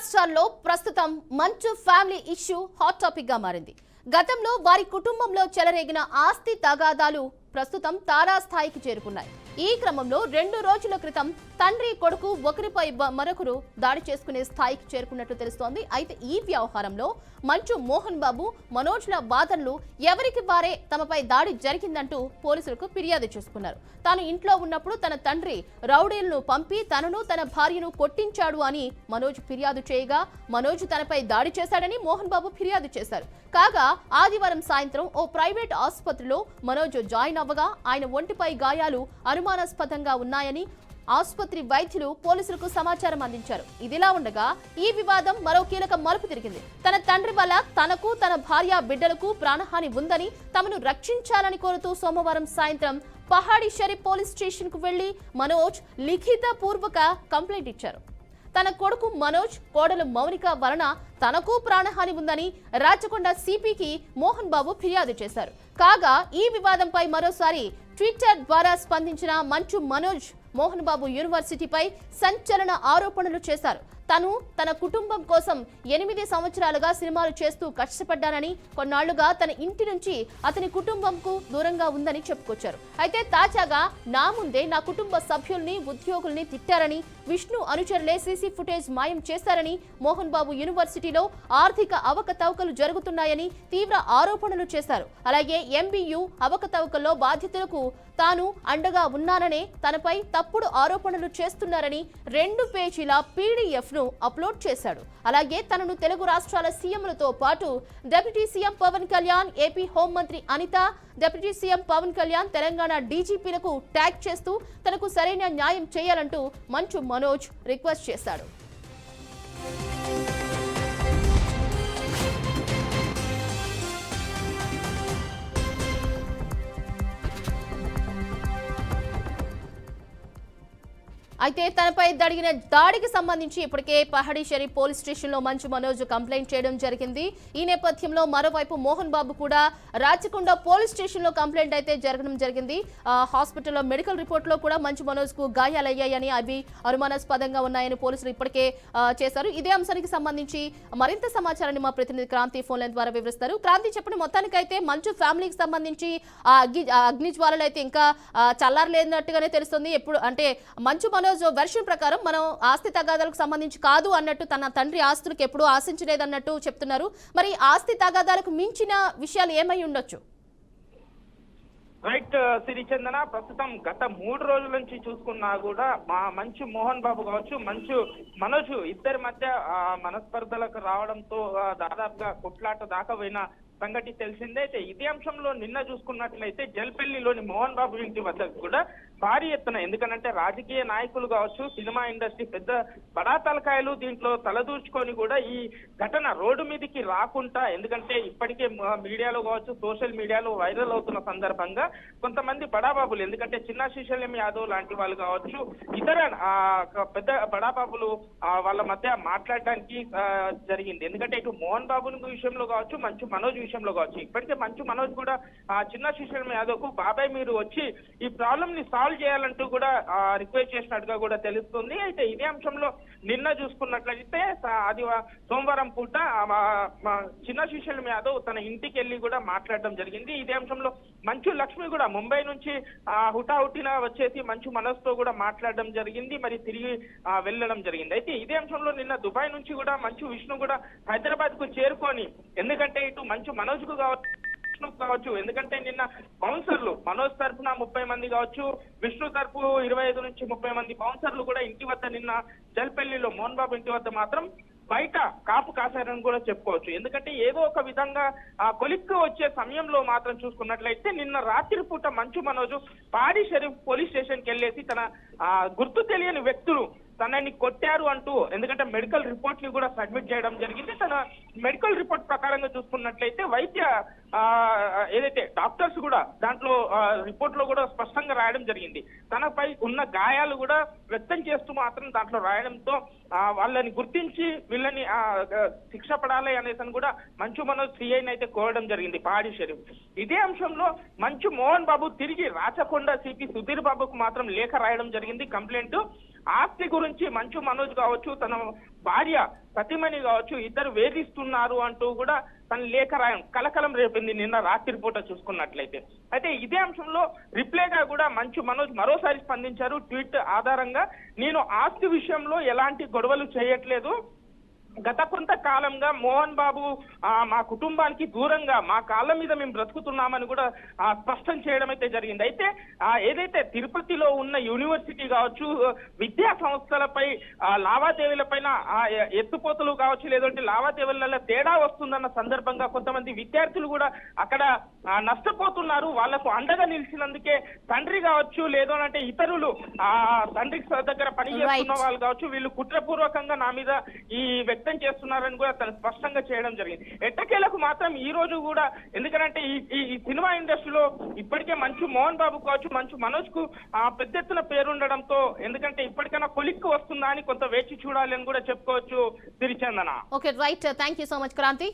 రాష్ట్రాల్లో ప్రస్తుతం మంచు ఫ్యామిలీ ఇష్యూ హాట్ టాపిక్ గా మారింది. గతంలో వారి కుటుంబంలో చెలరేగిన ఆస్తి తగాదాలు ప్రస్తుతం తారాస్థాయికి చేరుకున్నాయి. ఈ క్రమంలో 2 రోజుల క్రితం తండ్రి కొడుకు ఒకరిపై మరొకరు దాడి చేసుకునే స్థాయికి చేరుకున్నట్లు తెలుస్తోంది. అయితే ఈ వ్యవహారంలో మంచు మోహన్ బాబు, మనోజ్ల వాదనలు ఎవరికి వారే తమపై దాడి జరిగిందంటూ పోలీసులకు ఫిర్యాదు చేసుకున్నారు. తాను ఇంట్లో ఉన్నప్పుడు తన తండ్రి రౌడీలను పంపి తనను తన భార్యను కొట్టించాడు అని మనోజ్ ఫిర్యాదు చేయగా, మనోజ్ తనపై దాడి చేశాడని మోహన్ బాబు ఫిర్యాదు చేశారు. కాగా ఆదివారం సాయంత్రం ఓ ప్రైవేట్ ఆసుపత్రిలో మనోజ్ జాయిన్ అవ్వగా ఆయన ఒంటిపై గాయాలు అనుమానాస్పదంగా ఉన్నాయని ఆసుపత్రి వైద్యులు పోలీసులకు సమాచారం అందించారు. ఇదిలా ఉండగా ఈ వివాదం మరో కీలక మలుపు తిరిగింది. తన తండ్రి వల్ల తనకు, తన భార్య, బిడ్డలకు ప్రాణహాని ఉందని తమను రక్షించాలని కోరుతూ సోమవారం సాయంత్రం పహాడీ షరీఫ్ పోలీస్ స్టేషన్ కు వెళ్లి మనోజ్ లిఖిత పూర్వక కంప్లైంట్ ఇచ్చారు. తన కొడుకు మనోజ్, కోడలు మౌనిక వలన తనకు ప్రాణహాని ఉందని రాచకొండ సిపికి మోహన్ బాబు ఫిర్యాదు చేశారు. కాగా ఈ వివాదంపై మరోసారి ట్విట్టర్ ద్వారా స్పందించిన మంచు మనోజ్ మోహన్ బాబు యూనివర్సిటీపై సంచలన ఆరోపణలు చేశారు. తను తన కుటుంబం కోసం 8 సంవత్సరాలుగా సినిమాలు చేస్తూ కష్టపడ్డానని, కొన్నాళ్లుగా తన ఇంటి నుంచి అతని కుటుంబంకు దూరంగా ఉందని చెప్పుకొచ్చారు. అయితే తాజాగా నా ముందే నా కుటుంబ సభ్యుల్ని, ఉద్యోగుల్ని తిట్టారని, విష్ణు అనుచరులే సీసీ ఫుటేజ్ మాయం చేశారని, మోహన్ బాబు యూనివర్సిటీలో ఆర్థిక అవకతవకలు జరుగుతున్నాయని తీవ్ర ఆరోపణలు చేశారు. అలాగే ఎంబీయూ అవకతవకల్లో బాధితులకు తాను అండగా ఉన్నాననే తనపై తప్పుడు ఆరోపణలు చేస్తున్నారని 2 పేజీల పీడీఎఫ్ ను అప్లోడ్ చేశాడు. అలాగే తనను తెలుగు రాష్ట్రాల సీఎంలతో పాటు deputy CM Pawan Kalyan, AP హోంమంత్రి అనిత, డిప్యూటీ సీఎం పవన్ కళ్యాణ్, తెలంగాణ డీజీపీలకు ట్యాగ్ చేస్తూ తనకు సరైన న్యాయం చేయాలంటూ మంచు మనోజ్ రిక్వెస్ట్ చేశాడు. అయితే తనపై జరిగిన దాడికి సంబంధించి ఇప్పటికే పహాడీ షరీఫ్ పోలీస్ స్టేషన్ లో మంచు మనోజ్ కంప్లైంట్ చేయడం జరిగింది. ఈ నేపథ్యంలో మరోవైపు మోహన్ బాబు కూడా రాచకొండ పోలీస్ స్టేషన్ లో కంప్లైంట్ అయితే జరగడం జరిగింది. హాస్పిటల్లో మెడికల్ రిపోర్ట్ లో కూడా మంచు మనోజ్ కు గాయాలయ్యాయని, అవి అనుమానాస్పదంగా ఉన్నాయని పోలీసులు ఇప్పటికే చేశారు. ఇదే అంశానికి సంబంధించి మరింత సమాచారాన్ని మా ప్రతినిధి క్రాంతి ఫోన్ లైన్ ద్వారా వివరిస్తారు. క్రాంతి, చెప్పండి, మొత్తానికైతే మంచు ఫ్యామిలీకి సంబంధించి అగ్ని జ్వాలలు అయితే ఇంకా చల్లారలేనట్టుగానే తెలుస్తుంది. ఎప్పుడు అంటే మంచు మనోజ్ వెర్షన్ ప్రకారం మనం ఆస్తి తగాదాలకు సంబంధించి కాదు అన్నట్టు, తన తండ్రి ఆస్తులకు ఎప్పుడూ ఆశించలేదన్నట్టు చెప్తున్నారు. మరి ఆస్తి తగాదాలకు మించిన విషయాలు ఏమై ఉండొచ్చు? రైట్ సిరిచందన, ప్రస్తుతం గత 3 రోజుల నుంచి చూసుకున్నా కూడా మంచు మోహన్ బాబు కావచ్చు, మంచు మనోజ్ ఇద్దరి మధ్య మనస్పర్ధలకు రావడంతో దాదాపుగా కొట్లాట దాకా పోయిన సంగతి తెలిసిందే. అయితే ఇదే అంశంలో నిన్న చూసుకున్నట్లయితే జల్పల్లిలోని మోహన్ బాబు ఇంటి వద్దకు కూడా భారీ ఎత్తున, ఎందుకంటే రాజకీయ నాయకులు కావచ్చు, సినిమా ఇండస్ట్రీ పెద్ద బడా తలకాయలు దీంట్లో తలదూర్చుకొని కూడా ఈ ఘటన రోడ్డు మీదకి రాకుండా, ఎందుకంటే ఇప్పటికే మీడియాలో కావచ్చు, సోషల్ మీడియాలో వైరల్ అవుతున్న సందర్భంగా కొంతమంది బడాబాబులు, ఎందుకంటే చిన్న శ్రీశైలం యాదవ్ లాంటి వాళ్ళు కావచ్చు, ఇతర పెద్ద బడాబాబులు వాళ్ళ మధ్య మాట్లాడడానికి జరిగింది. ఎందుకంటే ఇటు మోహన్ బాబు విషయంలో కావచ్చు, మంచు మనోజ్ విషయంలో కావచ్చు, ఇప్పటికే మంచు మనోజ్ కూడా చిన్న శ్రీశైలం యాదవ్ కు బాబాయ్ మీరు వచ్చి ఈ ప్రాబ్లం ని సాల్వ్ చేయాలంటూ కూడా రిక్వెస్ట్ చేసినట్టుగా కూడా తెలుస్తుంది. అయితే ఇదే అంశంలో నిన్న చూసుకున్నట్లయితే అది సోమవారం పూట చిన్న శ్రీశైలం యాదవ్ తన ఇంటికి వెళ్ళి కూడా మాట్లాడడం జరిగింది. ఇదే అంశంలో మంచు లక్ష్మి కూడా ముంబై నుంచి హుటాహుటిన వచ్చేసి మంచు మనోజ్ తో కూడా మాట్లాడడం జరిగింది, మరి తిరిగి వెళ్ళడం జరిగింది. అయితే ఇదే అంశంలో నిన్న దుబాయ్ నుంచి కూడా మంచు విష్ణు కూడా హైదరాబాద్ కు చేరుకొని, ఎందుకంటే ఇటు మంచు మనోజ్ కు కావచ్చు, ఎందుకంటే నిన్న బౌన్సర్లు మనోజ్ తరఫున 30 మంది కావచ్చు, విష్ణు తరఫు 25 నుంచి 30 మంది బౌన్సర్లు కూడా ఇంటి వద్ద నిన్న జల్పల్లిలో మోహన్ బాబు ఇంటి వద్ద మాత్రం బయట కాపు కాశారని కూడా చెప్పుకోవచ్చు. ఎందుకంటే ఏదో ఒక విధంగా కొలిక్కు వచ్చే సమయంలో మాత్రం చూసుకున్నట్లయితే నిన్న రాత్రి పూట మంచు మనోజ్ పహాడీ షరీఫ్ పోలీస్ స్టేషన్ కి వెళ్ళేసి తన గుర్తు తెలియని వ్యక్తులు తనని కొట్టారు అంటూ, ఎందుకంటే మెడికల్ రిపోర్ట్ ని కూడా సబ్మిట్ చేయడం జరిగింది. తన మెడికల్ రిపోర్ట్ ప్రకారంగా చూసుకున్నట్లయితే వైద్య ఏదైతే డాక్టర్స్ కూడా దాంట్లో రిపోర్ట్ లో కూడా స్పష్టంగా రాయడం జరిగింది. తనపై ఉన్న గాయాలు కూడా వ్యక్తం చేస్తూ మాత్రం దాంట్లో రాయడంతో వాళ్ళని గుర్తించి వీళ్ళని శిక్ష పడాలి అనేసి కూడా మంచు మనోజ్ సిఐని అయితే కోరడం జరిగింది పహాడీ షరీఫ్. ఇదే అంశంలో మంచు మోహన్ బాబు తిరిగి రాచకొండ సిపి సుధీర్ బాబుకు మాత్రం లేఖ రాయడం జరిగింది, కంప్లైంట్. ఆస్తి గురించి మంచు మనోజ్ కావచ్చు, తన భార్య సతీమణి కావచ్చు, ఇద్దరు వేధిస్తున్నారు అంటూ కూడా తన లేఖ రాయడం కలకలం రేపింది నిన్న రాత్రి పూట చూసుకున్నట్లయితే. అయితే ఇదే అంశంలో రిప్లైగా కూడా మంచు మనోజ్ మరోసారి స్పందించారు. ట్వీట్ ఆధారంగా, నేను ఆస్తి విషయంలో ఎలాంటి గొడవలు చేయట్లేదు, గత కొంతకాలంగా మోహన్ బాబు మా కుటుంబానికి దూరంగా మా కాళ్ళ మీద మేము బ్రతుకుతున్నామని కూడా స్పష్టం చేయడం అయితే జరిగింది. అయితే ఏదైతే తిరుపతిలో ఉన్న యూనివర్సిటీ కావచ్చు, విద్యా సంస్థలపై లావాదేవీలపైన ఎత్తుపోతలు కావచ్చు, లేదంటే లావాదేవీలలో తేడా వస్తుందన్న సందర్భంగా కొంతమంది విద్యార్థులు కూడా అక్కడ నష్టపోతున్నారు. వాళ్లకు అండగా నిలిచినందుకే తండ్రి కావచ్చు, లేదంటే ఇతరులు తండ్రి దగ్గర పనిచేస్తున్న వాళ్ళు కావచ్చు, వీళ్ళు కుట్రపూర్వకంగా నా మీద ఈ వ్యక్తం చేస్తున్నారని కూడా తను స్పష్టంగా చేయడం జరిగింది. ఎట్టకేలకు మాత్రం ఈ రోజు కూడా, ఎందుకంటే ఈ సినిమా ఇండస్ట్రీలో ఇప్పటికే మంచు మోహన్ బాబు కావచ్చు, మంచు మనోజ్ కు పెద్ద ఎత్తున పేరుండడంతో, ఎందుకంటే ఇప్పటికైనా కొలిక్కి వస్తుందా అని కొంత వేచి చూడాలి అని కూడా చెప్పుకోవచ్చు. తిరిచందన. Okay, right, thank you so much Kranti.